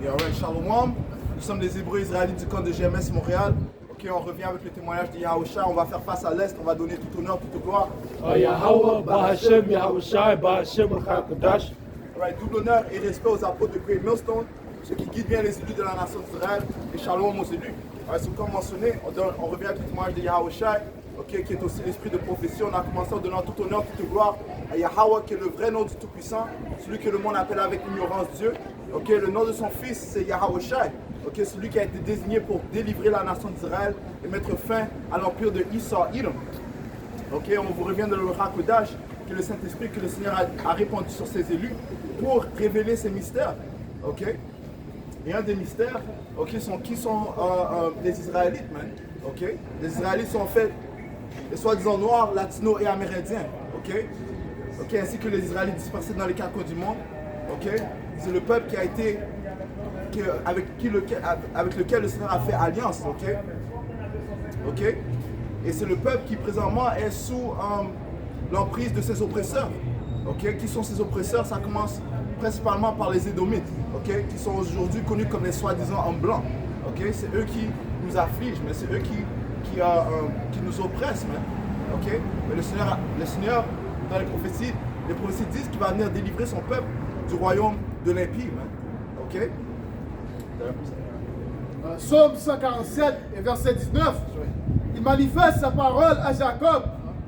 Et alright, Shalom. Nous sommes des Hébreux israélites du camp de GMS Montréal. Ok, on revient avec le témoignage de Yahushua. On va faire face à l'Est. On va donner tout honneur, toute gloire. Alright, double honneur et respect aux apôtres de Great Millstone, ceux qui guident bien les élus de la nation d'Israël. Et Shalom aux élus. Alright, comme mentionné, on revient avec le témoignage de Yahushua, ok, qui est aussi l'esprit de prophétie. On a commencé en donnant tout honneur, toute gloire à Yahweh, qui est le vrai nom du Tout-Puissant, celui que le monde appelle avec ignorance Dieu. Ok, le nom de son fils, c'est Yahushua. Ok, celui qui a été désigné pour délivrer la nation d'Israël et mettre fin à l'empire de Esau Edom. Ok, on vous revient de le Hakodash, que le Saint-Esprit, que le Seigneur a répandu sur ses élus pour révéler ces mystères. Ok, et un des mystères, ok, qui sont les Israélites, man. Ok, les Israélites sont en fait les soi-disant noirs, latinos et amérindiens. Ok, ok, ainsi que les Israélites dispersés dans les quatre coins du monde. Ok, c'est le peuple qui a été avec lequel le Seigneur a fait alliance, ok? Ok? Et c'est le peuple qui présentement est sous l'emprise de ses oppresseurs, ok? Qui sont ces oppresseurs? Ça commence principalement par les Édomites, ok? Qui sont aujourd'hui connus comme les soi-disant hommes blancs, ok? C'est eux qui nous affligent, mais c'est eux qui nous oppressent, man. Ok? Mais le Seigneur, dans les prophéties disent qu'il va venir délivrer son peuple du royaume de l'impie, man. Ok? Psaume 147 et verset 19, il manifeste sa parole à Jacob,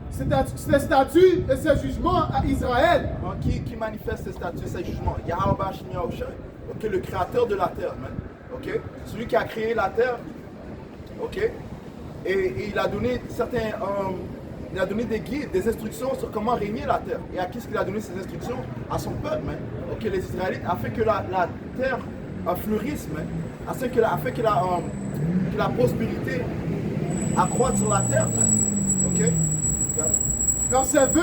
ses statuts et ses jugements à Israël. Qui manifeste ses statuts et ses jugements? Yahweh Shemi Yahushua, ok, le créateur de la terre, man. Ok? Celui qui a créé la terre, ok? Et il a donné il a donné des guides, des instructions sur comment régner la terre. Et à qui est-ce qu'il a donné ces instructions? À son peuple, man. Ok, les Israélites, afin que la terre fleurisse, afin que la prospérité accroître sur la terre. Ok? Verset 20,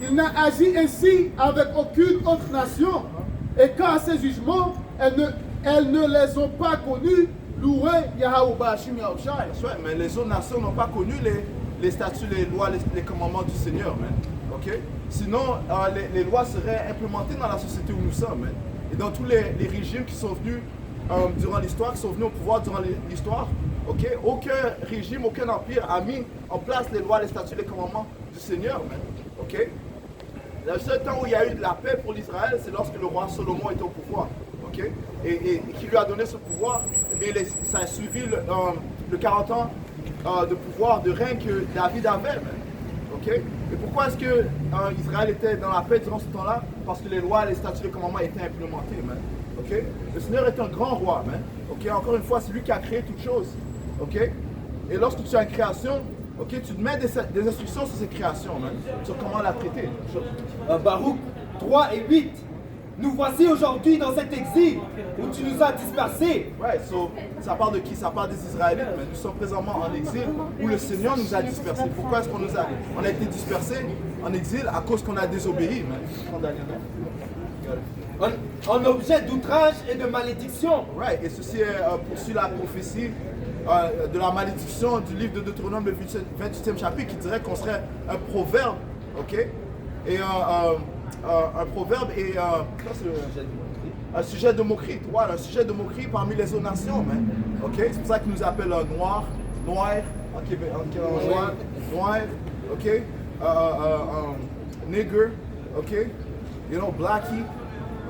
il n'a agi ainsi avec aucune autre nation, et quant à ses jugements, elles ne les ont pas connus. Loué Yahweh Bashim Yahushua. Mais les autres nations n'ont pas connu les statuts, les lois, les commandements du Seigneur, man. Ok? Sinon, les lois seraient implémentées dans la société où nous sommes, man. Et dans tous les régimes qui sont venus durant l'histoire, qui sont venus au pouvoir durant l'histoire, ok, aucun régime, aucun empire a mis en place les lois, les statuts, les commandements du Seigneur, man. Ok. Le seul temps où il y a eu de la paix pour l'Israël, c'est lorsque le roi Salomon était au pouvoir, ok, et qui lui a donné ce pouvoir. Eh bien, ça a suivi le 40 ans de pouvoir, de règne que David avait, man. Ok. Et pourquoi est-ce que Israël était dans la paix durant ce temps-là? Parce que les lois, les statuts, les commandements étaient implémentés, man. Ok. Le Seigneur est un grand roi, man. Ok. Encore une fois, c'est lui qui a créé toutes choses. Ok. Et lorsque tu as une création, ok, tu te mets des instructions sur cette création, man, sur comment la traiter. Baruch 3 et 8. Nous voici aujourd'hui dans cet exil où tu nous as dispersés. Ouais, ça parle de qui? Ça parle des Israélites, mais nous sommes présentement en exil où le Seigneur nous a dispersés. Pourquoi est-ce qu'on a été dispersés en exil? À cause qu'on a désobéi, man. En objet d'outrage et de malédiction. Right, et ceci poursuit la prophétie de la malédiction du livre de Deutéronome, le 28e chapitre, qui dirait qu'on serait un proverbe, ok? Et un proverbe et un sujet de moquerie. Voilà, un sujet de moquerie parmi les autres nations, man. Ok? C'est pour ça qu'ils nous appellent noir, noir, ok? Nigger, ok? You know, blackie,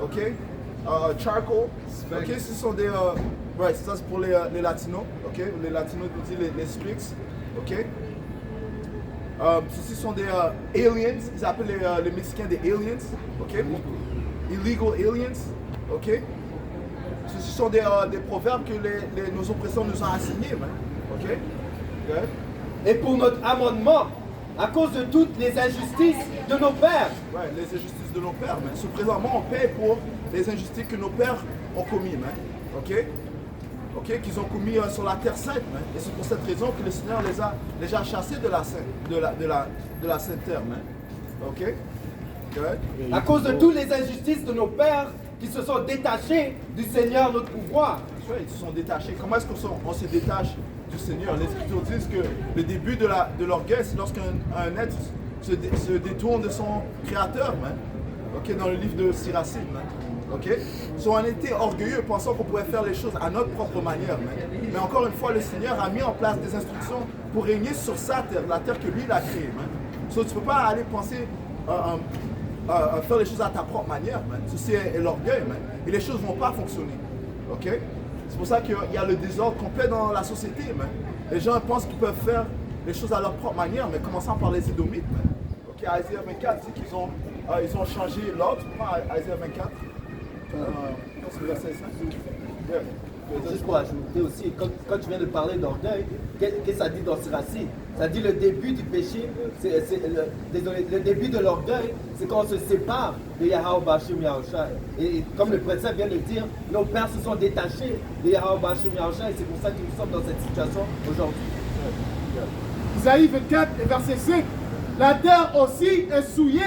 ok? Charcoal, ok? Ce sont des... ouais, ça c'est pour les latinos, ok? Les latinos disent les Spix, ok? Ceux-ci sont des aliens, ils appellent les Mexicains des aliens, ok? Illegal aliens, ok? Ceux-ci sont des proverbes que nos oppresseurs nous ont assignés, man. Ok? Okay? Et pour notre amendement, à cause de toutes les injustices de nos pères. Ouais, les injustices de nos pères, man. Présentement, on paie pour les injustices que nos pères ont commis, man. Ok? Ok, qu'ils ont commis sur la terre sainte, man. Et c'est pour cette raison que le Seigneur les a chassés de la sainte terre, man. Ok? Okay? À cause de toutes les injustices de nos pères qui se sont détachés du Seigneur notre pouvoir. Ouais, ils se sont détachés. Comment est-ce qu'on se détache du Seigneur? Les Écritures disent que le début de l'orgueil, c'est lorsqu'un être se détourne de son Créateur, man. Ok, dans le livre de Siracide, man. Ok? So, on était orgueilleux, pensant qu'on pouvait faire les choses à notre propre manière. Man. Mais encore une fois, le Seigneur a mis en place des instructions pour régner sur sa terre, la terre que lui il a créée. Man. So, tu ne peux pas aller penser faire les choses à ta propre manière. Man. Ceci est l'orgueil. Man. Et les choses ne vont pas fonctionner. Ok? C'est pour ça qu'il y a le désordre complet dans la société. Man. Les gens pensent qu'ils peuvent faire les choses à leur propre manière, mais commençant par les Édomites. Man. Ok, Isaïe 24 dit qu'ils ont changé l'ordre. Prends Isaïe 24. C'est le verset 5. Yeah. Juste pour ajouter aussi, quand tu viens de parler d'orgueil, qu'est-ce que ça dit dans ce racine? Ça dit le début du péché, le début de l'orgueil, c'est quand on se sépare de Yahweh Bashim Yahushai. Et comme le précepte vient de le dire, nos pères se sont détachés de Yahweh Bashim Yahushai et c'est pour ça que nous sommes dans cette situation aujourd'hui. Isaïe 24 et verset 5. La terre aussi est souillée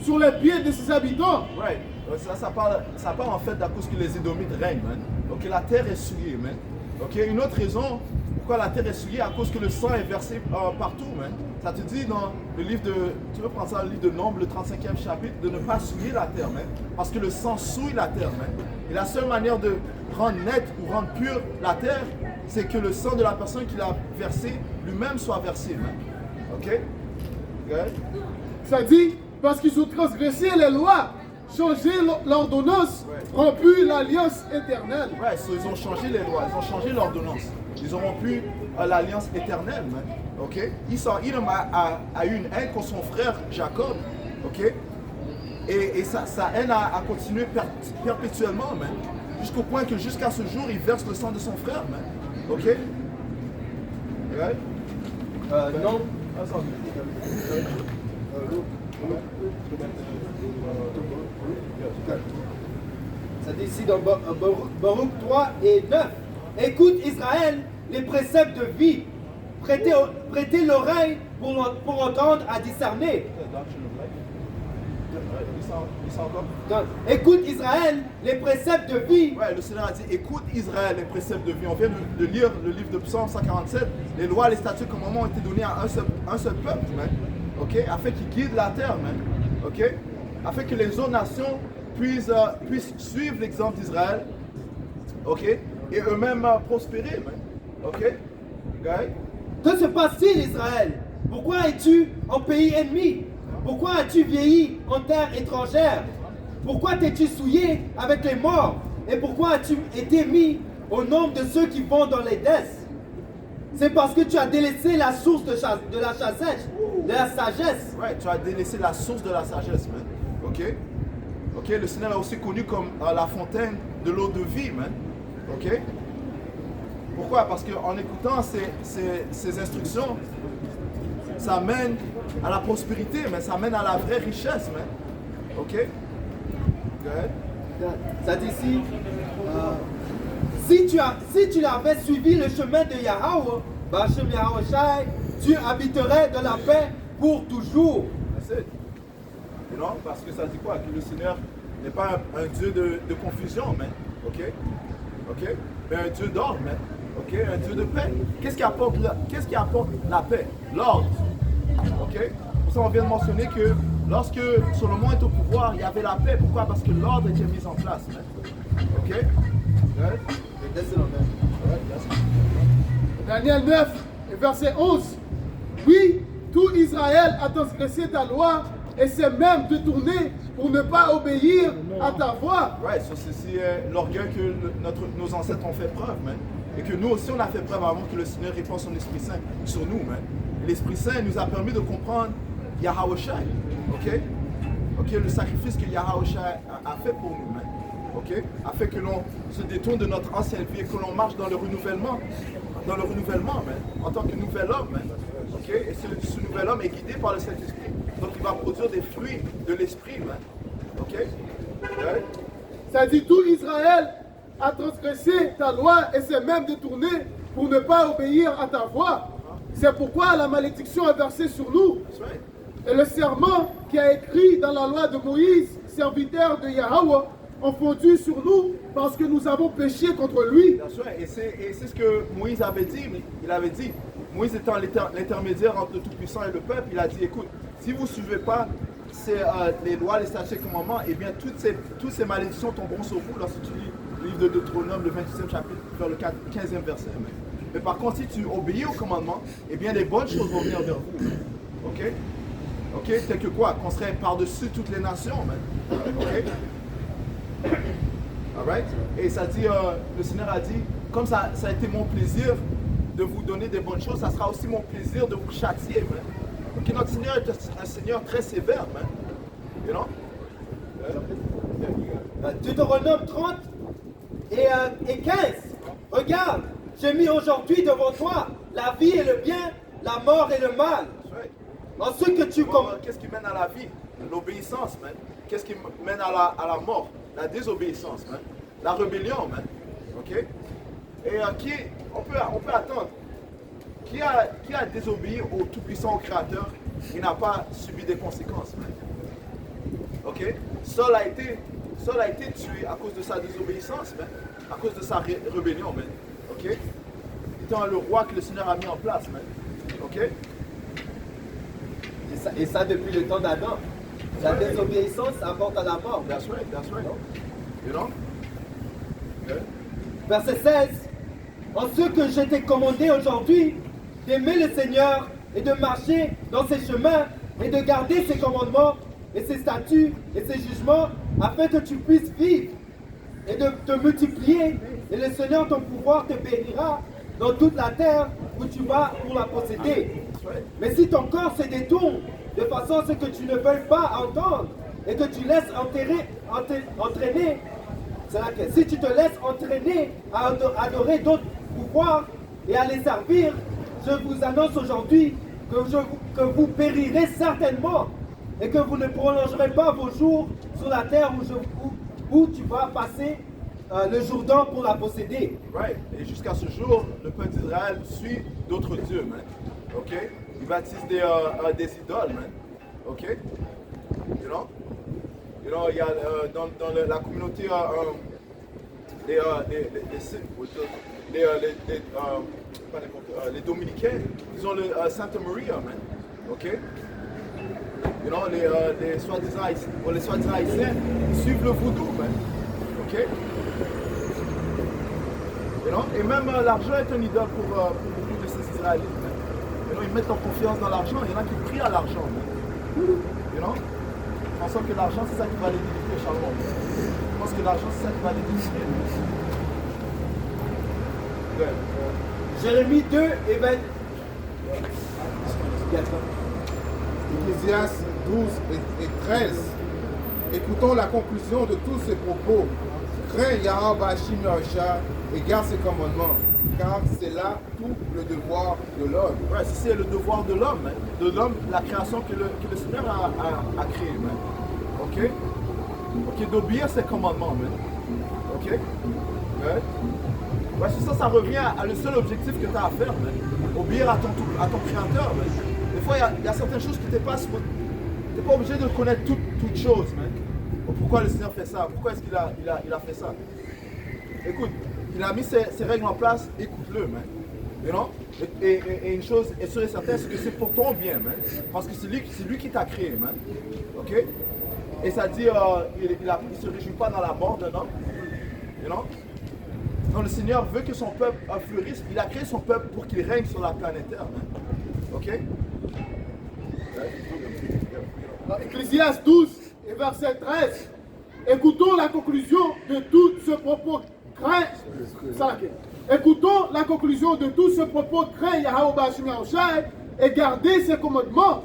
sur les pieds de ses habitants. Right. Ça parle en fait d'à cause que les Édomites règnent, man. Ok, la terre est souillée, man. Ok, une autre raison pourquoi la terre est souillée, à cause que le sang est versé partout, man. Ça te dit dans le livre de, tu veux prendre ça, le livre de Nombres, le 35e chapitre, de ne pas souiller la terre, man. Parce que le sang souille la terre, man. Et la seule manière de rendre nette ou rendre pure la terre, c'est que le sang de la personne qui l'a versé lui-même soit versé, man. Ok? Okay? Ça dit, parce qu'ils ont transgressé les lois, changé l'ordonnance, rompu l'alliance éternelle. Ouais, so ils ont changé les lois, ils ont changé l'ordonnance. Ils ont rompu l'alliance éternelle, man. Ok? Edom a eu une haine contre son frère Jacob. Ok? Et sa haine a continué perpétuellement, man. Jusqu'au point que jusqu'à ce jour, il verse le sang de son frère, man. Ok? Ouais? Non. Ça dit ici dans Baruch 3 et 9. Écoute Israël, les préceptes de vie. Prêtez l'oreille pour entendre à discerner. Écoute Israël, les préceptes de vie. Ouais, le Seigneur a dit, écoute Israël, les préceptes de vie. On vient de lire le livre de Psaume 147. Les lois, les statuts, commandements ont été donnés à un seul peuple, man. Ok? Afin qu'il guide la terre, man. Ok? Afin que les autres nations puissent suivre l'exemple d'Israël. Ok? Et eux-mêmes prospérer, man. Ok? Okay? Que se passe-t-il, Israël? Pourquoi es-tu en pays ennemi? Pourquoi as-tu vieilli en terre étrangère? Pourquoi t'es-tu souillé avec les morts? Et pourquoi as-tu été mis au nombre de ceux qui vont dans les déesses? C'est parce que tu as délaissé la source de la sagesse. Ouais, tu as délaissé la source de la sagesse, man. Ok? Ok, le Seigneur est aussi connu comme la fontaine de l'eau de vie, man. Ok? Pourquoi? Parce qu'en écoutant ces instructions, ça mène à la prospérité, mais ça mène à la vraie richesse, man. Ok? Okay. Ça dit ici, si tu avais suivi le chemin de Yahweh, Bashim Yahushai, tu habiterais de la paix pour toujours. That's it. You know? Parce que ça dit quoi? Que le Seigneur n'est pas un Dieu de confusion, man. Ok? Ok? Mais un Dieu d'ordre, man. Ok? Un Dieu de paix. Qu'est-ce qui apporte la paix? L'ordre. Ok? Pour ça, on vient de mentionner que lorsque Salomon est au pouvoir, il y avait la paix. Pourquoi? Parce que l'ordre était mis en place, man. Ok? Ouais? Daniel 9, verset 11. Oui, tout Israël a transgressé ta loi et s'est même détourné pour ne pas obéir à ta voix. Ouais, so ceci est l'orgueil que nos ancêtres ont fait preuve, man. Et que nous aussi on a fait preuve avant que le Seigneur répande son Esprit Saint sur nous, man. L'Esprit Saint nous a permis de comprendre Yahushai, ok? Ok, le sacrifice que Yahushai a fait pour nous, man. Ok? Afin que l'on se détourne de notre ancienne vie et que l'on marche dans le renouvellement, man, en tant que nouvel homme, man. Ok? Et ce nouvel homme est guidé par le Saint-Esprit. Donc il va produire des fruits de l'Esprit, man. Ok? Ouais? Ça dit tout Israël a transgressé ta loi et s'est même détourné pour ne pas obéir à ta voix. C'est pourquoi la malédiction est versée sur nous. That's right. Et le serment qui est écrit dans la loi de Moïse, serviteur de Yahweh, ont fondu sur nous parce que nous avons péché contre lui. That's right. Et c'est ce que Moïse avait dit. Il avait dit, Moïse étant l'intermédiaire entre le Tout-Puissant et le peuple, il a dit, écoute, si vous ne suivez pas les lois, les statuts et les commandements, eh bien, toutes ces malédictions tomberont sur vous lorsque tu lis le livre de Deutéronome, le 28e chapitre, vers le 15e verset. Mais par contre, si tu obéis aux commandements, eh bien, les bonnes choses vont venir vers vous. OK? OK? Tel que quoi? Qu'on serait par-dessus toutes les nations. OK? Alright? Et ça dit, le Seigneur a dit, comme ça a été mon plaisir de vous donner des bonnes choses, ça sera aussi mon plaisir de vous châtier. OK? Notre Seigneur est un Seigneur très sévère. You know? Deutéronome 30 et 15. Regarde, j'ai mis aujourd'hui devant toi la vie et le bien, la mort et le mal. En ce que tu Qu'est-ce qui mène à la vie? L'obéissance, man. Qu'est-ce qui mène à la mort? La désobéissance, man. La rébellion, man. OK? Et on peut attendre. Qui a désobéi au Tout-Puissant, au Créateur, il n'a pas subi des conséquences, man. OK? Saul a été tué à cause de sa désobéissance, man. À cause de sa rébellion, man. OK? Étant le roi que le Seigneur a mis en place, man. OK? Et ça depuis le temps d'Adam. La désobéissance apporte à la mort. That's right. You know? Okay. Verset 16. En ce que je t'ai commandé aujourd'hui, d'aimer le Seigneur et de marcher dans ses chemins et de garder ses commandements et ses statuts et ses jugements afin que tu puisses vivre et de te multiplier et le Seigneur ton pouvoir te bénira dans toute la terre où tu vas pour la posséder. Mais si ton corps se détourne de façon à ce que tu ne veuilles pas entendre et que tu laisses entraîner, si tu te laisses entraîner à adorer d'autres pouvoirs et à les servir, je vous annonce aujourd'hui que vous périrez certainement et que vous ne prolongerez pas vos jours sur la terre où tu vas passer le Jourdain pour la posséder. Right. Et jusqu'à ce jour, le peuple d'Israël suit d'autres dieux, man. OK? Ils baptisent des idoles, man. OK? You know, il y a dans la communauté les Dominicains, ils ont le Santa Maria, man. OK? You know, les soi-disant haïtiens, ils suivent le voodoo, man. OK? You know? Et même l'argent est un idole pour beaucoup de ces Israélites, man. You know, ils mettent leur confiance dans l'argent, il y en a qui prient à l'argent, man. You know? Ils pensent que l'argent, c'est ça qui va les délivrer, Charles. Je pense que l'argent, c'est ça qui va les délivrer. Jérémie 2 et 20. Ecclésiaste 12 et 13. Écoutons la conclusion de tous ces propos. Crains Yahweh Bashim Yahusha et garde ses commandements, car c'est là tout le devoir de l'homme. Ouais, c'est le devoir de l'homme, la création que le Seigneur a créée, man. OK? OK, d'obéir ses commandements, man. OK? Ouais. Ouais, c'est ça revient à le seul objectif que tu as à faire, man. Obéir à ton créateur, man. Des fois, il y a certaines choses que tu n'es pas obligé de connaître toutes choses, man. Pourquoi le Seigneur fait ça? Pourquoi est-ce qu'il a fait ça? Écoute, il a mis ses règles en place, écoute-le, man. You know? Et une chose est sûre et certaine, c'est que c'est pour ton bien, man. Parce que c'est lui qui t'a créé, man. OK? Et ça dit, il ne se réjouit pas dans la mort d'un homme. You know? Donc le Seigneur veut que son peuple fleurisse. Il a créé son peuple pour qu'il règne sur la planète Terre, man. OK? Ecclésiaste 12 et verset 13. Écoutons la conclusion de tout ce propos. Écoutons la conclusion de tout ce propos. Crains Yahweh Bashim Yahusha et gardez ses commandements,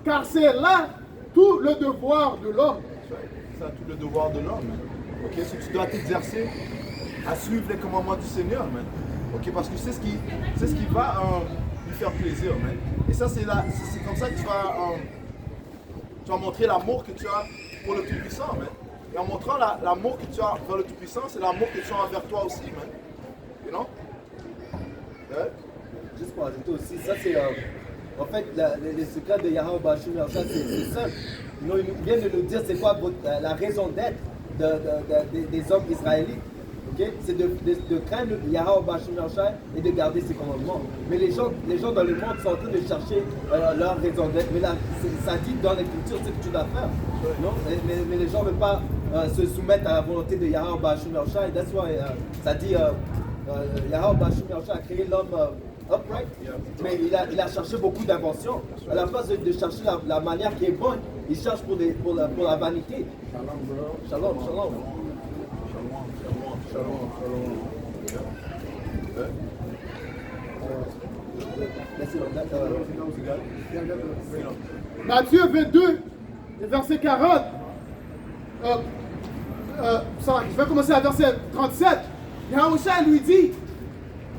car c'est là tout le devoir de l'homme. C'est ça, tout le devoir de l'homme, man. OK? Si tu dois t'exercer à suivre les commandements du Seigneur, man. OK? Parce que c'est ce qui va lui faire plaisir, man. Et ça, c'est comme ça que tu vas montrer l'amour que tu as pour le Tout-Puissant, man. Et en montrant l'amour que tu as vers le Tout-Puissant, c'est l'amour que tu as envers toi aussi, man. You know? Yeah. Juste pour ajouter aussi, ça c'est en fait les secrets de Yahweh Bashim Yahusha, c'est simple. Il vient de nous dire c'est quoi la raison d'être des hommes israélites. Okay? C'est de craindre Yahweh Bashim Yahshai et de garder ses commandements. Mais les gens dans le monde sont en train de chercher leur raison d'être. Mais là, ça dit dans l'écriture ce que tu dois faire. Non? Mais les gens ne veulent pas se soumettre à la volonté de Yahweh Bashim Yahshai. That's why ça dit Yahweh Bashim Yahshai a créé l'homme upright. Mais il a cherché beaucoup d'inventions. À la place de chercher la manière qui est bonne, il cherche pour la vanité. Shalom, shalom. Matthieu 22, verset 40. Je vais commencer à verset 37. Yahushua lui dit,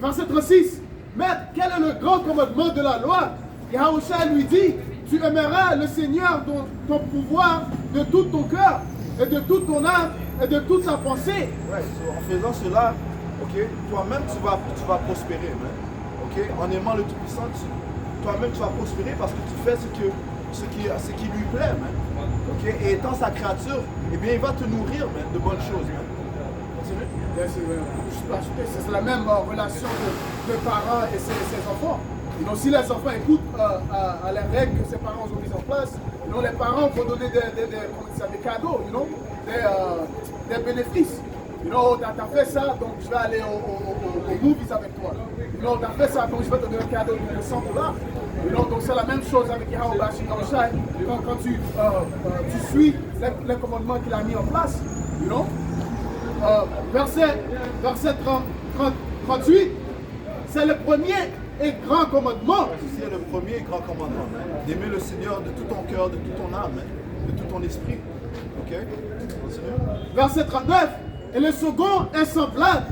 verset 36, Maître, quel est le grand commandement de la loi? Yahushua lui dit, tu aimeras le Seigneur, ton pouvoir, de tout ton cœur, et de toute ton âme, et de toute ta pensée. Ouais, en faisant cela, ok, toi-même tu vas prospérer, man. Ok, en aimant le Tout-Puissant, toi-même tu vas prospérer parce que tu fais ce qui lui plaît, man. Ok, et étant sa créature, eh bien il va te nourrir, man, de bonnes choses, man. Continue. C'est la même relation de parents et ses enfants. Donc si les enfants écoutent à les règles que ses parents ont mises en place, donc les parents vont donner des cadeaux, des bénéfices. Tu as fait ça, donc je vais aller au movies avec toi. Tu as fait ça, donc je vais te donner un cadeau de $100. Donc c'est la même chose avec Yahweh Bashim Yahshai. Quand tu suis les commandements qu'il a mis en place, verset 38, c'est le premier et grand commandement. C'est le premier et grand commandement, d'aimer le Seigneur de tout ton cœur, de toute ton âme, de tout ton esprit. Ok? Continue. Verset 39. Et le second est semblable.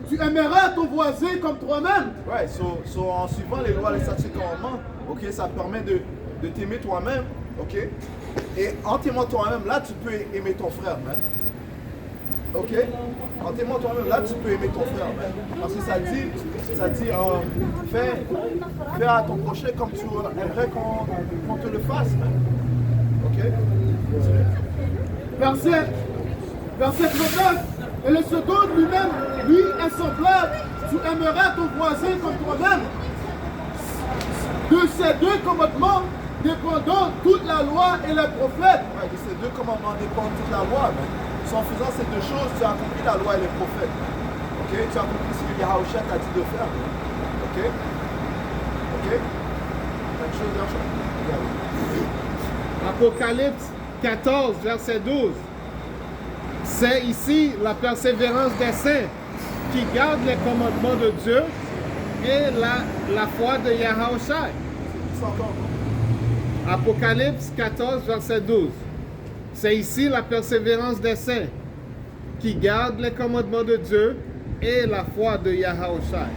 Tu aimeras ton voisin comme toi-même. Ouais, en suivant les lois, les statuts, commandements, ok, ça permet de t'aimer toi-même, ok? Et en t'aimant toi-même, là, tu peux aimer ton frère, man. Ok? En t'aimant toi-même, là, tu peux aimer ton frère, man. Parce que ça dit, fais à ton prochain comme tu aimerais qu'on te le fasse, man. Ok? Verset 39. Et le second lui-même, lui est semblable. Tu aimeras ton voisin comme toi-même. De ces deux commandements dépendant toute la loi et les prophètes. Ouais, de ces deux commandements dépendent toute la loi, man. En faisant ces deux choses, tu as accompli la loi et les prophètes. Ok? Tu as accompli ce que Yahushua t'a dit de faire. Ok? Ok? Même chose, Apocalypse 14, verset 12. C'est ici la persévérance des saints qui gardent les commandements de Dieu et la foi de Yahushua. Apocalypse 14, verset 12. C'est ici la persévérance des saints qui gardent les commandements de Dieu et la foi de Yahushua.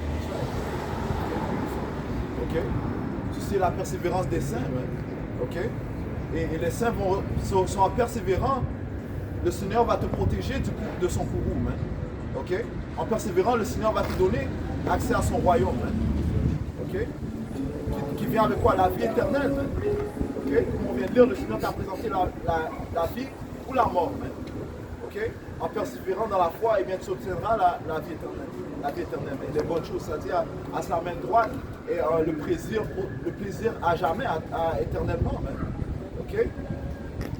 Ok? C'est la persévérance des saints, man. Ok? Et les saints sont en persévérant, le Seigneur va te protéger de son courroux, man. Ok? En persévérant, le Seigneur va te donner accès à son royaume, man. Ok? Qui vient avec quoi? La vie éternelle, man. Ok? Comme on vient de lire, le Seigneur t'a présenté la vie ou la mort, man. Ok? En persévérant dans la foi, eh bien, tu obtiendras la vie éternelle. La vie éternelle, et les bonnes choses, c'est-à-dire à sa main droite et le plaisir à jamais, éternellement, man. Ok?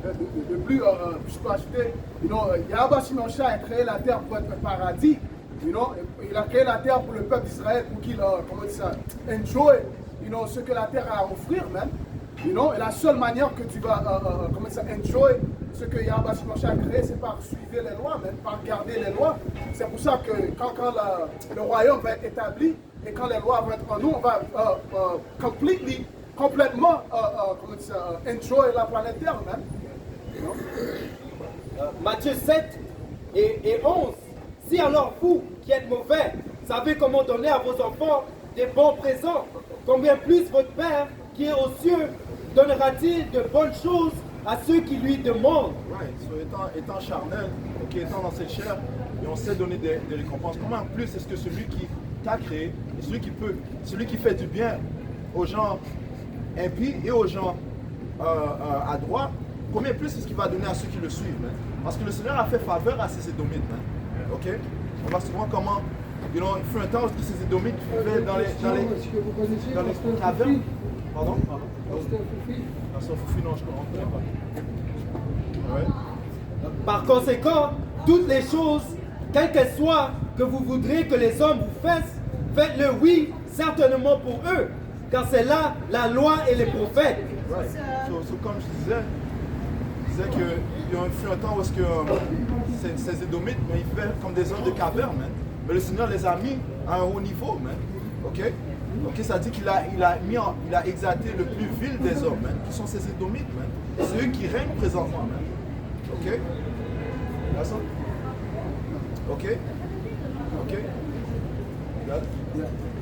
De plus, je peux ajouter, Yahweh Bashim Yahshai a créé la terre pour être un paradis. Il a créé la terre pour le peuple d'Israël pour qu'il, enjoy, ce que la terre a à offrir, même. Et la seule manière que tu vas, enjoy ce que Yahweh Bashim Yahshai a créé, c'est par suivre les lois, même, par garder les lois. C'est pour ça que quand le royaume va être établi et quand les lois vont être en nous, on va complètement enjoy la planète Terre, même. Matthieu 7 et 11. Si alors vous, qui êtes mauvais, savez comment donner à vos enfants des bons présents, combien plus votre Père, qui est aux cieux, donnera-t-il de bonnes choses à ceux qui lui demandent? Ouais, étant charnel, okay, étant dans cette chair, et on sait donner des récompenses. Comment plus est-ce que celui qui t'a créé, et celui qui fait du bien aux gens impies et aux gens à droite, combien plus est-ce qu'il va donner à ceux qui le suivent, man? Parce que le Seigneur a fait faveur à ses édomites, man. Ok? on voit souvent comment, il fut un temps où ces Édomites vivaient dans les cavernes. Pardon? Pasteur Foufi, non, je ne connais pas. Ouais. Par conséquent, toutes les choses, quelles qu'elles soient, que vous voudrez que les hommes vous fassent, faites-le, oui, certainement pour eux, car c'est là la loi et les prophètes. Right. So, comme je disais qu'il y a un temps où ces Édomites, ils vivaient comme des hommes de caverne, man. Mais le Seigneur les a mis à un haut niveau, man. Ok? Ok, ça dit qu'il a exalté le plus vil des hommes, man, qui sont ces Édomites, man. C'est eux qui règnent présentement, man. Ok? Là, ça? Ok? Ok? Là.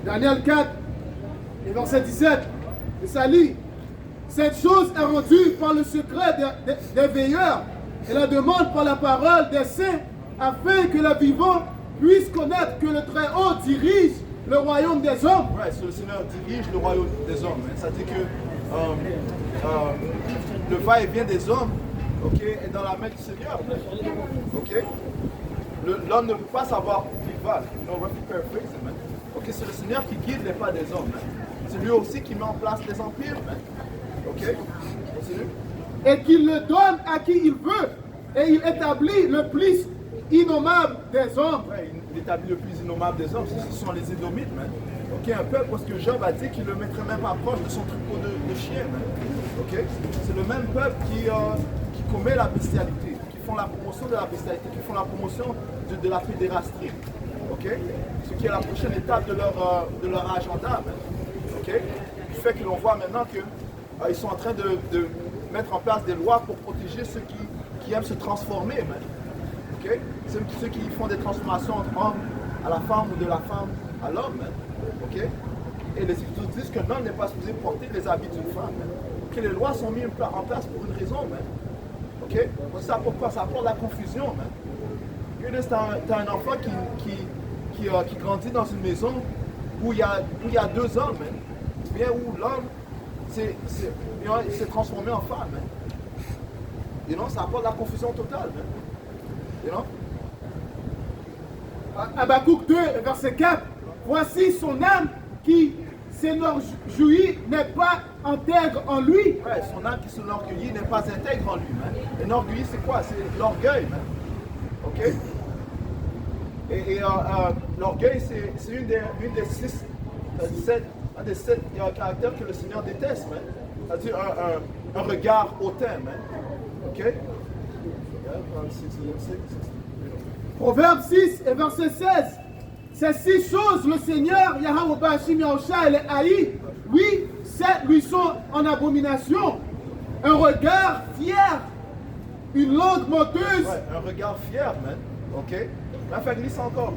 Daniel 4, et verset 17, et ça lit, cette chose est rendue par le secret des veilleurs et la demande par la parole des saints, afin que les vivants puissent connaître que le Très-Haut dirige le royaume des hommes. Right, so le Seigneur dirige le royaume des hommes. Hein. Ça dit que le va-et-vient des hommes, ok, est dans la main du Seigneur. Ok? L'homme ne peut pas savoir où il va. Ok, c'est le Seigneur qui guide les pas des hommes. Hein. C'est lui aussi qui met en place les empires. Hein. Ok? Continue. Et qu'il le donne à qui il veut, et il établit le plus innommable des hommes. Ouais, il établit le plus innommable des hommes, ce sont les Édomites. Man. Ok, un peuple, parce que Job a dit qu'il ne le mettrait même pas proche de son troupeau de chiens. Man. Ok? C'est le même peuple qui commet la bestialité, qui font la promotion de la bestialité, qui font la promotion de la pédérastie. Ok? Ce qui est la prochaine étape de leur agenda. Man. Ok? Du fait que l'on voit maintenant qu'ils sont en train de mettre en place des lois pour protéger ceux qui aiment se transformer. Man. Okay? Ceux qui font des transformations entre homme à la femme ou de la femme à l'homme. Okay? Et les Écritures disent que l'homme n'est pas supposé porter les habits d'une femme. Que les lois sont mises en place pour une raison. Okay? Ça apporte quoi? Ça apporte la confusion. Tu as un enfant qui grandit dans une maison où il y a deux hommes, bien où l'homme s'est transformé en femme. Ça apporte la confusion totale. You know? Habakkuk 2, verset 4. Voici son âme qui s'enorgueillit n'est pas intègre en lui. Ouais, son âme qui s'enorgueillit n'est pas intègre en lui. L'orgueil, c'est quoi? C'est l'orgueil. Ok? Et l'orgueil, c'est un des sept caractères que le Seigneur déteste. C'est-à-dire un regard hautain. Ok? Proverbe 6 et verset 16. Ces 6 choses, le Seigneur, Yahweh Bashim Yaosha, les haït. Oui, 7 lui sont en abomination. Un regard fier, une langue menteuse. Ouais, un regard fier, man. Ok? La fait glisse encore.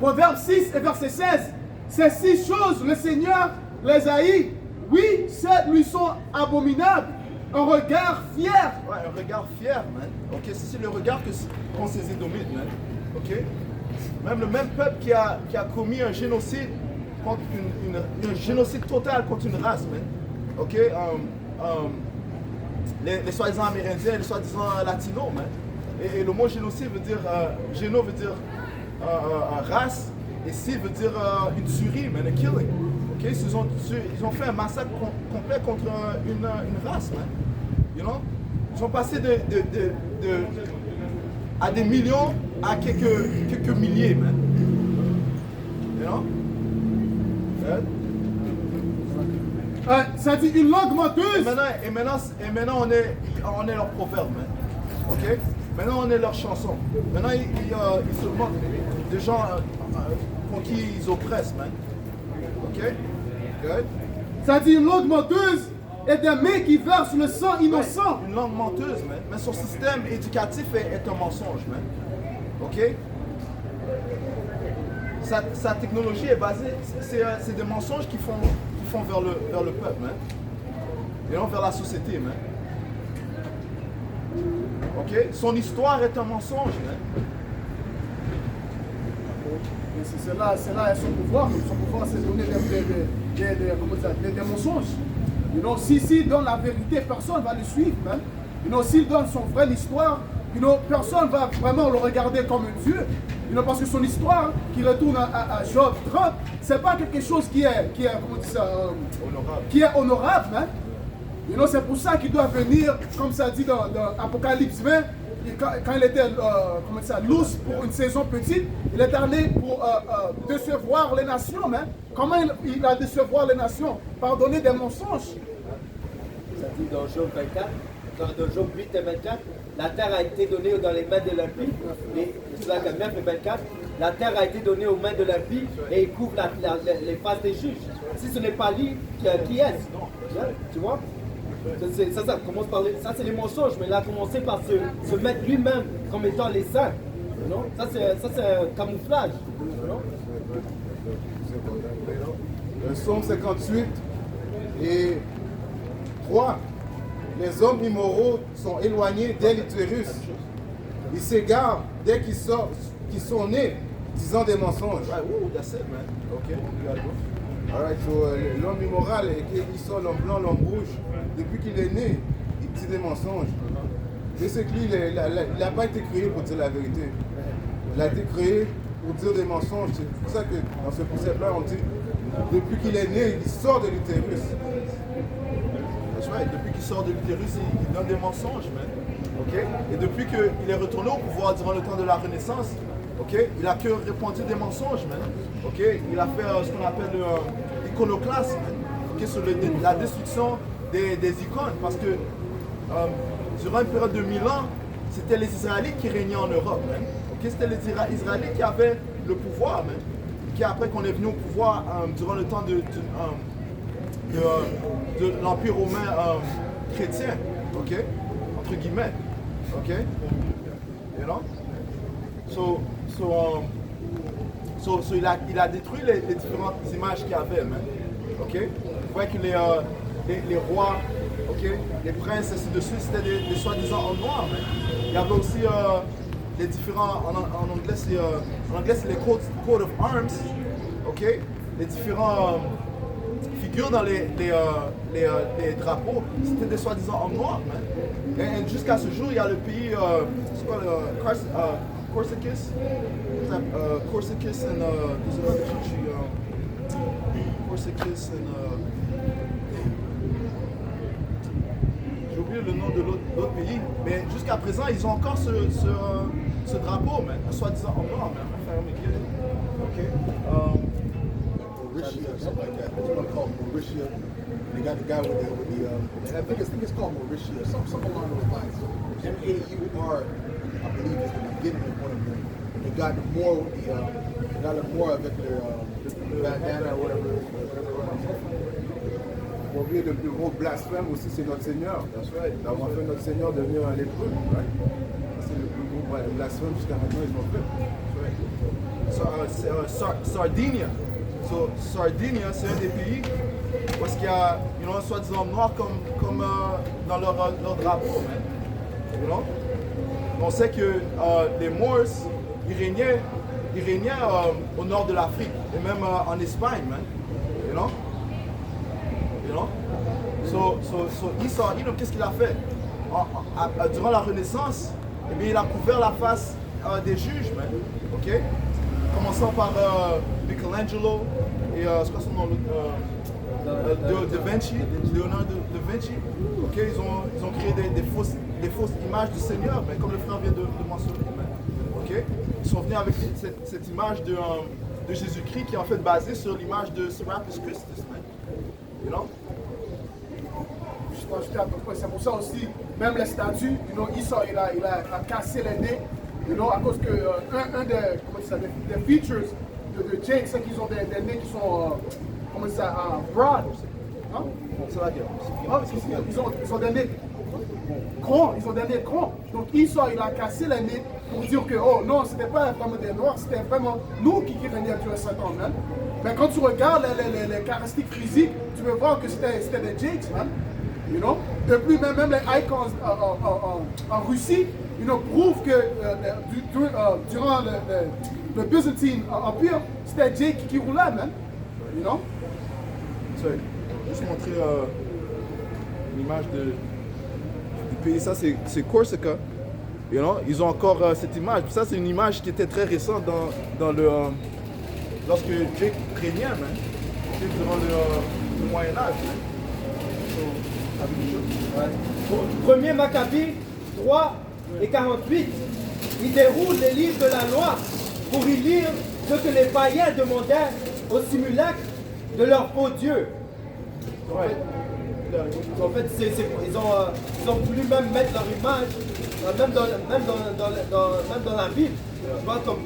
Proverbe 6 et verset 16. Ces 6 choses, le Seigneur les haït. Oui, 7 lui sont abominables. Un regard fier. Ouais, un regard fier, man. Ok, c'est le regard qu'ont ces Édomites, man. Ok? Même le même peuple qui a commis un génocide contre un génocide total contre une race, man. Ok? Les soi-disant amérindiens, les soi-disant latinos, man. Et le mot génocide veut dire, géno veut dire race, et si veut dire une tuerie, man, a killing. Ok? Ils ont fait un massacre complet contre une race, man. You know? Ils sont passés à des millions à quelques milliers, man. You know? Yeah. Ça dit une langue menteuse. Et maintenant on est leur proverbe, man. Ok? Maintenant on est leur chanson. Maintenant ils se moquent des gens pour qui ils oppressent, man. Ok? Good? Ça dit une langue menteuse et des mains qui versent le sang innocent. Une langue menteuse, man. Mais son système éducatif est un mensonge, man. Ok? Sa technologie est basée, c'est des mensonges qui font vers le peuple, man. Et non vers la société, man. Ok? Son histoire est un mensonge, man. C'est là son pouvoir. Son pouvoir, c'est de donner des mensonges. S'il donne la vérité, personne ne va le suivre. S'il donne son vraie histoire, personne ne va vraiment le regarder comme un Dieu. Parce que son histoire, qui retourne à Job 30, c'est pas quelque chose qui est comment on dit ça, qui est honorable. Hein? C'est pour ça qu'il doit venir, comme ça dit dans Apocalypse 20, quand il était loose pour une saison petite, il est allé pour décevoir les nations. Hein? Comment il a décevoir les nations? Par donner des mensonges. Ça dit dans Job 24, dans Job 8 et 24, la terre a été donnée dans les mains de l'impie, et cela que 9 et 24, la terre a été donnée aux mains de l'impie et il couvre les faces des juges. Si ce n'est pas lui, qui est-ce? Tu vois? Ça commence par ça c'est les mensonges, mais il a commencé par se mettre lui-même comme étant les saints. Ça c'est un camouflage. Le psaume 58 et 3. Les hommes immoraux sont éloignés dès l'utérus. Ils s'égarent dès qu'ils sont nés, disant des mensonges. Right, woo, that's it, man. Okay, you gotta go. Alright, so l'homme immoral, il sort l'homme blanc, l'homme rouge. Depuis qu'il est né, il dit des mensonges. Basically, il n'a pas été créé pour dire la vérité. Il a été créé pour dire des mensonges. C'est pour ça que dans ce concept-là, on dit, depuis qu'il est né, il sort de l'utérus. That's right. Depuis qu'il sort de l'utérus, il donne des mensonges, man. Okay? Et depuis qu'il est retourné au pouvoir durant le temps de la Renaissance, okay, il a que répandu des mensonges, man. Okay? Il a fait ce qu'on appelle l'iconoclasme, okay, sur la destruction des icônes. Parce que durant une période de 1000 ans, c'était les Israélites qui régnaient en Europe, man. Okay? C'était les Israélites qui avaient le pouvoir, man. Okay? Après qu'on est venu au pouvoir durant le temps de l'Empire romain chrétien, ok, entre guillemets, ok, you know? So il a détruit les différentes images qu'il y avait, man, ok. Vous voyez que les rois, ok, les princes, ainsi de suite, c'était des soi-disant hommes noirs, man. Il y avait aussi les différents, en anglais c'est les coat of arms, ok, les différents figures dans les drapeaux, c'était des soi-disant hommes noirs, man. Et jusqu'à ce jour, il y a le pays, c'est quoi Corsicus? Corsicus and there's another country, Corsicus and j'ai oublié le nom de l'autre pays, mais jusqu'à présent, ils ont encore ce drapeau, man, un soi-disant homme noir, man. Ok. Mauritia or something like that. There's one called Mauritia. They got the guy with the I think it's called Mauritia, something along those lines. M-A-U-R, I believe is the beginning of one of them. They got more avec le bandana or whatever. Pour oublier le plus gros blasphème aussi, c'est notre Seigneur. That's right. D'avoir fait notre Seigneur devenir un lépreux. Right? C'est le plus gros blasphème jusqu'à maintenant, ils ont fait. Sardinia. So, Sardinia, c'est un des pays où est-ce qu'il y a, soi-disant hommes noirs comme dans leur drapeau, man. You know? On sait que les Moors, ils régnaient au nord de l'Afrique et même en Espagne, man. You know? So Esau, qu'est-ce qu'il a fait? Durant la Renaissance, eh bien, il a couvert la face des juges, man. Ok? Commençant par Michelangelo et c'est quoi son nom? Da Vinci, Leonardo da Vinci. Ok, ils ont créé des fausses images du Seigneur, mais comme le frère vient de mentionner. Ok, ils sont venus avec cette image de Jésus-Christ qui est en fait basée sur l'image de Serapis Christus, man. You know? Je pense que c'est pour ça aussi, même les statues, Esau il a cassé les nez, à cause que un des features de Jake, c'est qu'ils ont des nez qui sont, broad. Hein? Ils ont des nez grands, Donc Esau il a cassé les nez pour dire que, oh non, c'était pas vraiment des noirs, c'était vraiment nous qui régnions durant 5 ans, man. Mais quand tu regardes les caractéristiques physiques, tu peux voir que c'était des Jakes, man. De plus, même les icons en Russie, prouvent que durant le Byzantine Empire, c'était Jake qui roulait, man. Juste montrer l'image du pays. Ça, c'est Corsica. You know, ils ont encore cette image. Ça, c'est une image qui était très récente dans le lorsque Jake régnait, man. C'est durant le Moyen Âge. Premier Maccabée 3 et 48, il déroule les livres de la loi pour y lire ce que les païens demandaient au simulacre de leur faux Dieu. En fait, ils ont voulu même mettre leur image, même dans la Bible. Tu vois, comme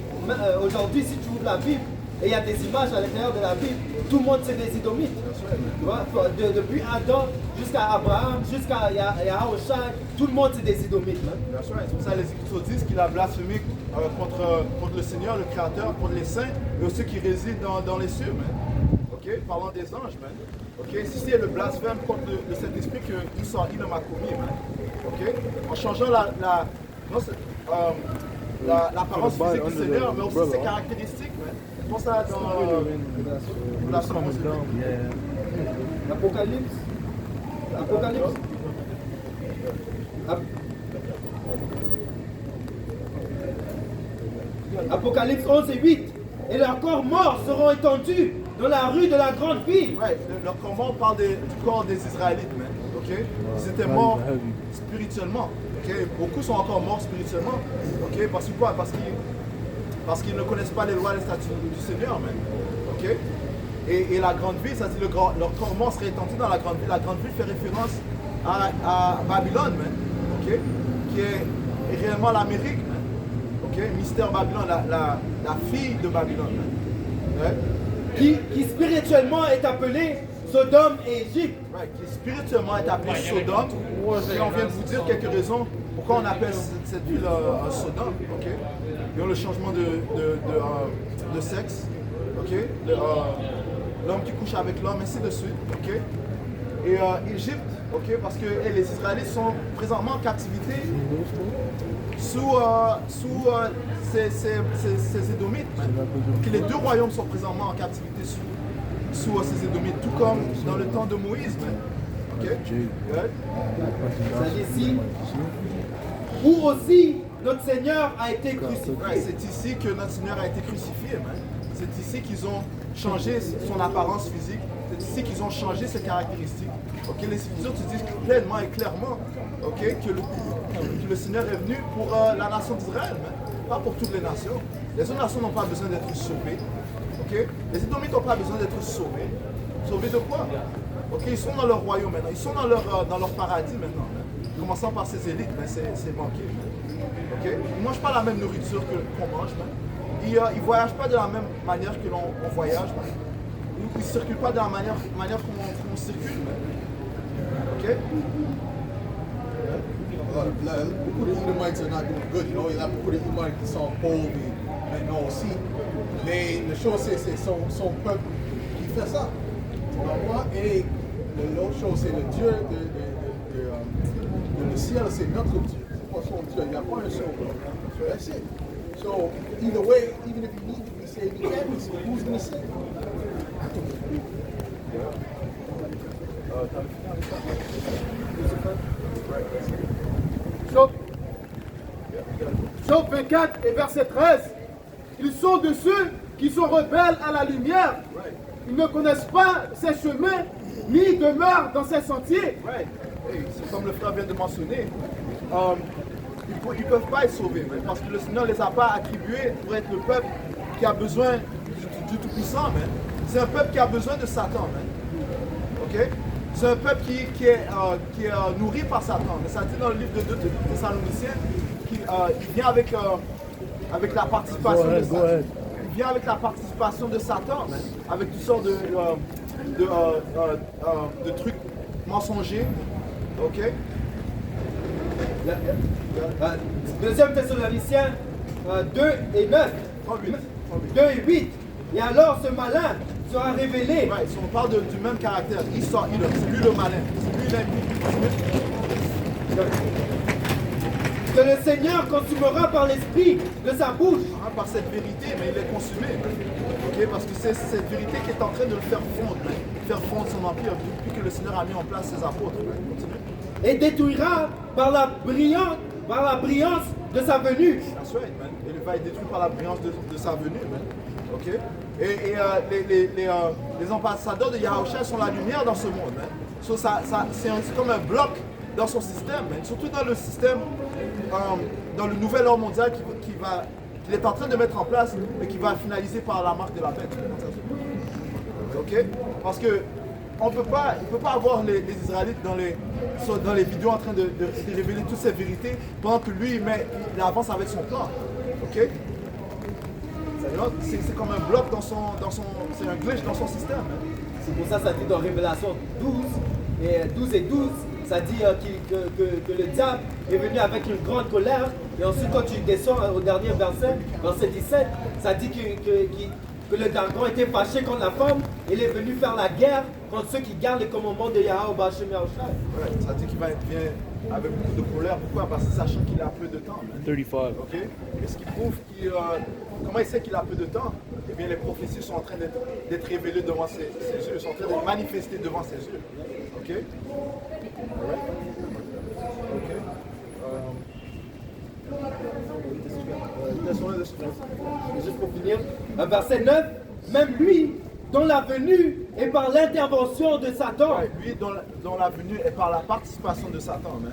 aujourd'hui, si tu ouvres la Bible et il y a des images à l'intérieur de la Bible, tout le monde c'est des Édomites. Tu vois, depuis Adam jusqu'à Abraham, jusqu'à Yahushua, tout le monde c'est des Édomites. C'est pour ça que les Écritures disent qu'il a blasphémé contre le Seigneur, le Créateur, contre les saints et aussi ceux qui résident dans les cieux, man. Ok, parlant des anges, man. Ok, si c'est le blasphème contre le Saint-Esprit qu'il a commis, man. Ok, en changeant l'apparence physique du Seigneur, mais aussi ses caractéristiques, man. Je pense à dans la semence. Apocalypse. Apocalypse 11 et 8. Et leurs corps morts seront étendus dans la rue de la grande ville. Ouais, leur corps mort parle du corps des Israélites, man. Ok? Ils étaient morts spirituellement. Ok? Beaucoup sont encore morts spirituellement. Ok? Parce que quoi? Parce qu'ils ne connaissent pas les lois et les statuts du Seigneur, man. Ok? Et la grande ville, ça dit leur corps mort serait étendu dans la grande ville. La grande ville fait référence à Babylone, man. Ok? Qui est réellement l'Amérique, man. Ok? Mystère Babylone, la fille de Babylone, man. Ouais? Qui spirituellement est appelé Sodome et Égypte. Ouais, qui spirituellement est appelé Sodome. Et on vient de vous dire quelques raisons pourquoi on appelle cette ville Sodome. Okay? Ils ont le changement de sexe. Okay? L'homme qui couche avec l'homme, ainsi de suite. Okay? Et Égypte, okay? Parce que les Israélites sont présentement en captivité sous ces Édomites. Que les deux royaumes sont présentement en captivité sous ces Édomites, tout comme dans le temps de Moïse. Okay? Ouais. Ça dit ici, où aussi notre Seigneur a été crucifié. Ouais, c'est ici que notre Seigneur a été crucifié. Man. C'est ici qu'ils ont changé son apparence physique. C'est ici qu'ils ont changé ses caractéristiques. Okay? Les Écritures te disent pleinement et clairement, okay, que le Seigneur est venu pour la nation d'Israël, pas pour toutes les nations. Les autres nations n'ont pas besoin d'être sauvées. Okay? Les Édomites n'ont pas besoin d'être sauvés. Sauvés de quoi? Okay? Ils sont dans leur royaume maintenant. Ils sont dans leur paradis maintenant. Commençant par ces élites, mais c'est manqué. Okay? Ils ne mangent pas la même nourriture qu'on mange. Ils ne voyagent pas de la même manière que l'on voyage. Ils ne circulent pas de la manière qu'on circule. Ok? Beaucoup de Edomites are not doing good, you know. Il y a beaucoup de Edomites qui sont pauvres maintenant aussi. Mais la chose, c'est son peuple qui fait ça. Tu comprends? Et l'autre chose, c'est le Dieu le ciel, c'est notre Dieu. C'est pas son Dieu. Il n'y a pas un sauveur. That's it. So, either way, even if you need to be saved, you can't be saved. Who's going to save you? Job 24 et verset 13. Ils sont de ceux qui sont rebelles à la lumière. Ils ne connaissent pas ses chemins, ni demeurent dans ses sentiers. Ouais. Hey, c'est comme le frère vient de mentionner. Ils ne peuvent pas être sauvés, man, parce que le Seigneur ne les a pas attribués pour être le peuple qui a besoin du Tout-Puissant. C'est un peuple qui a besoin de Satan. Man. Okay? C'est un peuple qui est nourri par Satan. Mais ça dit dans le livre de 2 Thessaloniciens qu'il vient avec la participation de Satan. Il vient avec la participation de Satan, man, avec toutes sortes de trucs mensongers. Ok? Deuxième Thessaloniciens 2 et 9. 2 et 8. Et alors ce malin sera révélé. Ouais, si on parle du même caractère, c'est lui le malin, c'est lui l'impie. Que le Seigneur consumera par l'esprit de sa bouche. Par cette vérité, mais il est consumé. Okay? Parce que c'est cette vérité qui est en train de le faire fondre son empire, depuis que le Seigneur a mis en place ses apôtres. Et détruira par la brillance de sa venue. That's right, man. Et il va être détruit par la brillance de sa venue, man. Ok? Et les ambassadeurs de Yahushua sont la lumière dans ce monde, man. So, c'est comme un bloc dans son système, man. Surtout dans le système, dans le nouvel ordre mondial qu'il est en train de mettre en place et qui va finaliser par la marque de la bête. Ok? Parce que il ne peut pas avoir les Israélites dans les vidéos en train de révéler toutes ces vérités pendant que lui, il avance avec son plan. Ok? C'est comme un bloc c'est un glitch dans son système. C'est pour ça que ça dit dans Révélation 12 et 12, ça dit que le diable est venu avec une grande colère. Et ensuite, quand tu descends au dernier verset 17, ça dit que le dragon était fâché contre la femme. Il est venu faire la guerre contre ceux qui gardent les commandements de Yahweh Bashim Yahushua. Ouais, ça dit qu'il va être bien avec beaucoup de colère. Pourquoi? Parce que sachant qu'il a peu de temps. 35. Ok? Et ce qui prouve comment il sait qu'il a peu de temps? Eh bien, les prophéties sont en train d'être révélées devant ses yeux. Elles sont en train d'être manifestées devant ses yeux. Ok? Alright? Ok? Juste pour finir, verset 9, même lui, dont la venue est par l'intervention de Satan. Ouais, lui, dont la venue est par la participation de Satan. Hein.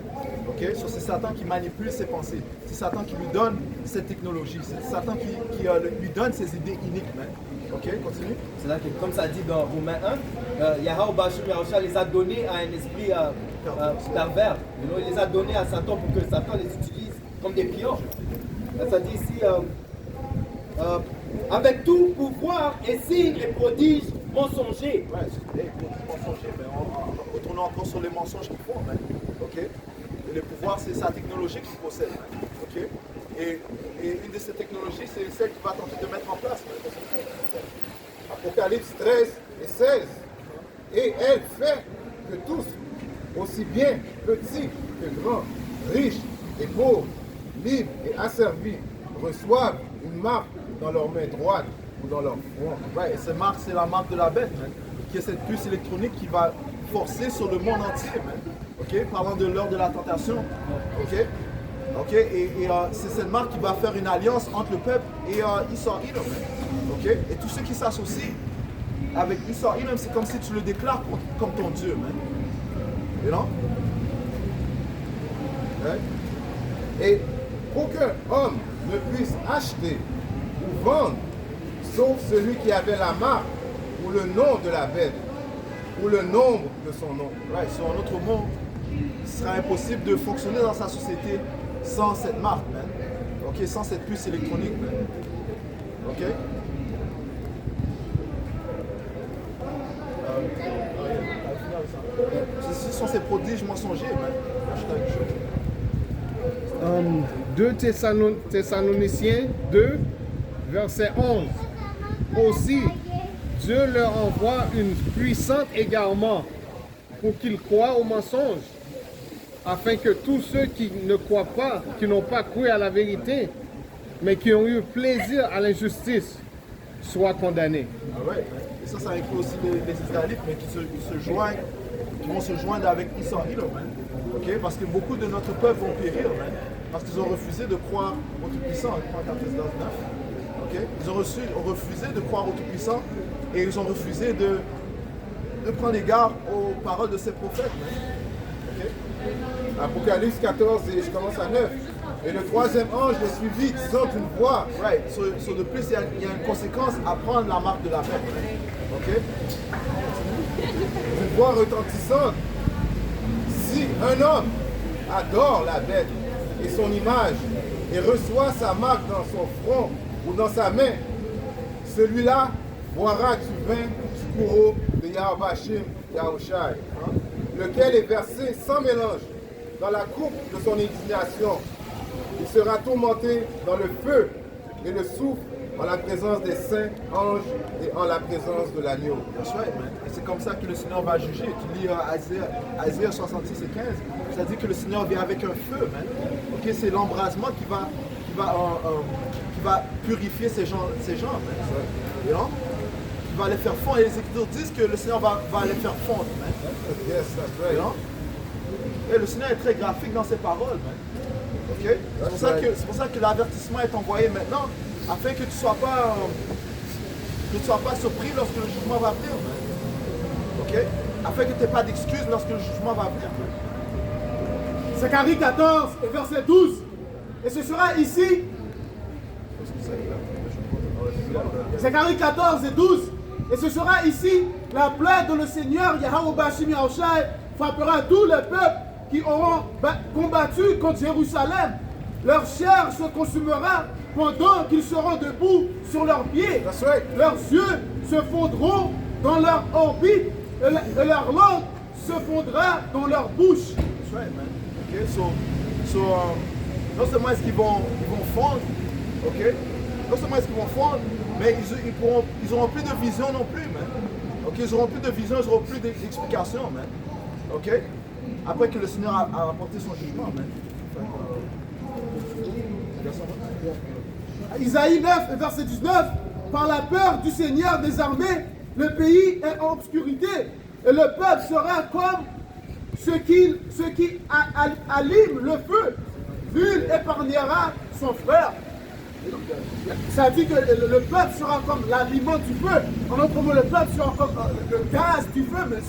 Okay? So, c'est Satan qui manipule ses pensées. C'est Satan qui lui donne cette technologie. C'est Satan qui lui donne ses idées uniques. Hein. Ok, continue. C'est là que, comme ça dit dans Romains 1, Yahweh Bashim Yahushua les a donnés à un esprit pervers. Il les a donnés à Satan pour que Satan les utilise comme des pions. Ça dit ici, avec tout pouvoir et signes et prodiges mensongers. Ouais, c'est mensongers, mais retournons encore sur les mensonges qu'ils font. Hein. Ok. Et le pouvoir, c'est sa technologie qu'il possède. Hein. Ok. Et une de ces technologies, c'est celle qu'il va tenter de mettre en place. Hein. Apocalypse 13 et 16. Et elle fait que tous, aussi bien petits que grands, riches et pauvres, libres et asservis, reçoivent une marque dans leur main droite ou dans leur front. Ouais, et cette marque, c'est la marque de la bête, man, qui est cette puce électronique qui va forcer sur le monde entier. Man. Ok, parlant de l'heure de la tentation. Ok, ok, et c'est cette marque qui va faire une alliance entre le peuple et Esau Edom. Ok, et tous ceux qui s'associent avec Esau Edom, c'est comme si tu le déclares comme ton Dieu, man. You know? Ouais. Et aucun homme ne puisse acheter ou vendre, sauf celui qui avait la marque ou le nom de la bête ou le nombre de son nom. Right, so en autre mot, il sera impossible de fonctionner dans sa société sans cette marque, man. Ok, sans cette puce électronique, man. Ok? Ce sont ces prodiges mensongers, man. 2 Thessaloniciens 2, verset 11. Aussi, Dieu leur envoie une puissante égarement pour qu'ils croient au mensonge, afin que tous ceux qui ne croient pas, qui n'ont pas cru à la vérité, mais qui ont eu plaisir à l'injustice, soient condamnés. Ah ouais. Et ça inclut aussi les Israélites, mais qui vont se joindre avec Esau Edom, man. Okay? Parce que beaucoup de notre peuple vont périr, man, parce qu'ils ont refusé de croire au Tout-Puissant, okay? Ils ont refusé de croire au Tout-Puissant et ils ont refusé de prendre égard aux paroles de ces prophètes. Okay? Apocalypse 14, et je commence à 9. Et le troisième ange le suivit, disant une voix. Right. So de plus, il y a une conséquence à prendre la marque de la bête. Okay? Une voix retentissante. Si un homme adore la bête et son image et reçoit sa marque dans son front ou dans sa main, celui-là boira du vin du bourreau de Yahweh Bashim Yahushua, lequel est versé sans mélange dans la coupe de son indignation. Il sera tourmenté dans le feu et le soufre en la présence des saints anges et en la présence de l'agneau. That's right, man. Et c'est comme ça que le Seigneur va juger. Tu lis Isaïe 66 et 15, ça dit que le Seigneur vient avec un feu, man. Okay, c'est l'embrasement qui va purifier ces gens, man. You know? Qui va les faire fondre. Et les Écritures disent que le Seigneur va les faire fondre, man. Yes, that's right. You know? Et le Seigneur est très graphique dans ses paroles, man. Ok? C'est pour ça que l'avertissement est envoyé maintenant, afin que tu ne sois pas surpris lorsque le jugement va venir. Ok? Afin que tu n'aies pas d'excuses lorsque le jugement va venir. Zacharie 14 et verset 12. Et ce sera ici, Zacharie 14 et 12. Et ce sera ici la plaie dont le Seigneur Yahweh Bashim Yahushai frappera tous les peuples qui auront combattu contre Jérusalem. Leur chair se consumera pendant qu'ils seront debout sur leurs pieds. Leurs yeux se fondront dans leur orbite et leur langue se fondra dans leur bouche. That's right, man. Okay, so non seulement est-ce qu'ils vont fondre, ok? Non seulement est-ce qu'ils vont fondre, mais ils auront plus de vision non plus, man. Ok, ils auront plus de vision, ils auront plus d'explication, man. Ok? Après que le Seigneur a apporté son jugement, man. Isaïe 9, verset 19. Par la peur du Seigneur des armées, le pays est en obscurité, et le peuple sera comme ceux qui allument le feu. Nul épargnera son frère. Ça dit que le peuple sera comme l'aliment du feu. En autre mot, le peuple sera comme le gaz du feu. Mais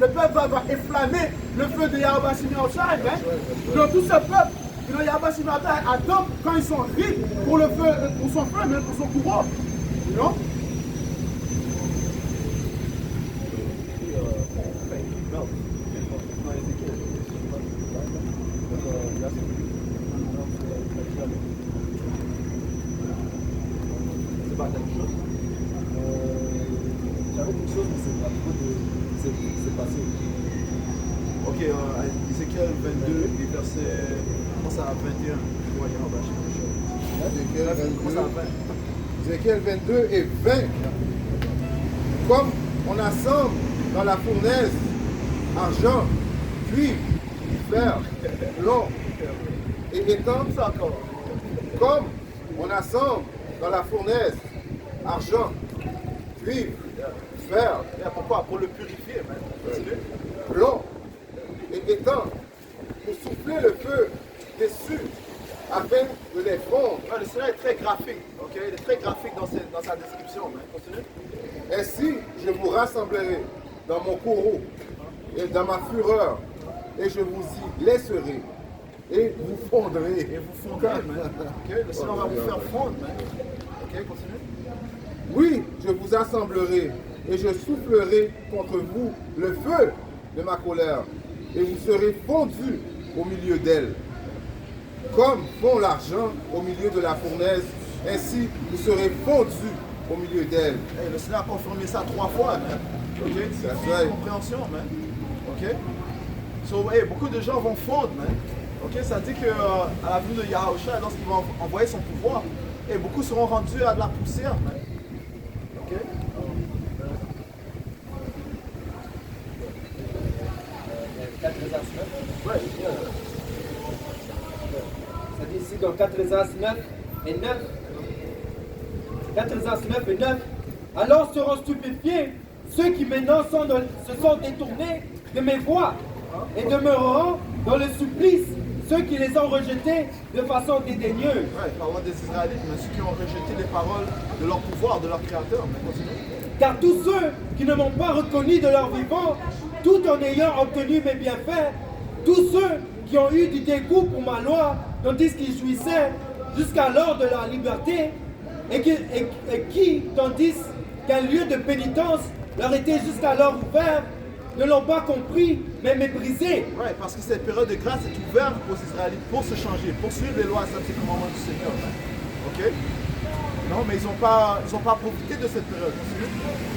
le peuple va enflammer le feu de Yahweh Bashim Yahushai. Donc tout ce peuple, Yahweh Bashim Yahushai attend quand ils sont riches pour le feu, pour son feu, mais pour son courant. Non? C'est pas quelque chose. J'avais quelque chose, mais c'est pas trop de. C'est passé. Ok, Ézéchiel 22 et verset. Comment ça à 21? Ouais, il y a un Comment ça à 20? Ézéchiel 22 et 20. Comme on assemble dans la fournaise argent, cuivre, fer, plomb et étang, Ça encore. comme on assemble dans la fournaise argent, cuivre, fer, Et pourquoi? Pour le purifier, man. Continue. plomb et étang, pour souffler le feu dessus, afin de les fondre. Ouais, le Seigneur est très graphique, ok? Il est très graphique dans sa description, man. Continue. Ainsi, je vous rassemblerai dans mon courroux et dans ma fureur, et je vous y laisserai, et vous fondrez. Et vous fondrez, man. Ok? Le Seigneur va vous faire fondre, man. Ok, continue. Oui, je vous assemblerai, et je soufflerai contre vous le feu de ma colère, et vous serez fondus au milieu d'elle. Comme fond l'argent au milieu de la fournaise, ainsi vous serez fondus au milieu d'elle. Hey, le Seigneur a confirmé ça 3 fois, man. Ok? C'est right. une compréhension, man. Ok? So, hey, beaucoup de gens vont fondre, man. Ok? Ça dit que à la venue de Yahushua, lorsqu'il va envoyer son pouvoir, et beaucoup seront rendus à de la poussière, man. Ok? 4 Esdras 9. Ouais. Ça dit ici dans 4 Esdras 9 et 9. 4 Esdras 9 et 9. Alors seront stupéfiés ceux qui maintenant se sont détournés de mes voies et demeureront dans le supplice ceux qui les ont rejetés de façon dédaigneuse. Ouais, parlant des Israélites, mais ceux qui ont rejeté les paroles de leur pouvoir, de leur créateur, mais continue. Car tous ceux qui ne m'ont pas reconnu de leur vivant, tout en ayant obtenu mes bienfaits, tous ceux qui ont eu du dégoût pour ma loi, tandis qu'ils jouissaient jusqu'alors de leur liberté, et qui, tandis qu'un lieu de pénitence leur était jusqu'alors ouvert, ne l'ont pas compris, mais méprisé. Ouais, parce que cette période de grâce est ouverte aux Israélites pour se changer, pour suivre les lois et les commandements du Seigneur. Man. Ok? Non, mais ils n'ont pas profité de cette période.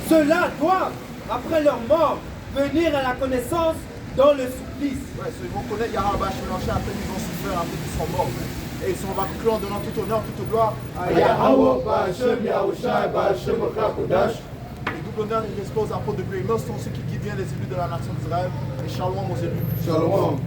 Ceux-là doivent, après leur mort, venir à la connaissance dans le supplice. Ouais, ils vont connaître Yahweh Bashim Yahushai, après ils vont souffrir, après ils sont morts. Man. Et ils vont conclure en donnant tout honneur, toute gloire à Yahweh Bashim Yahushai Bashim Kodash. Et double honneur et respect aux apôtres de Dieu. Ils sont ceux qui guident bien les élus de la nation d'Israël. Et shalom aux élus. Shalom.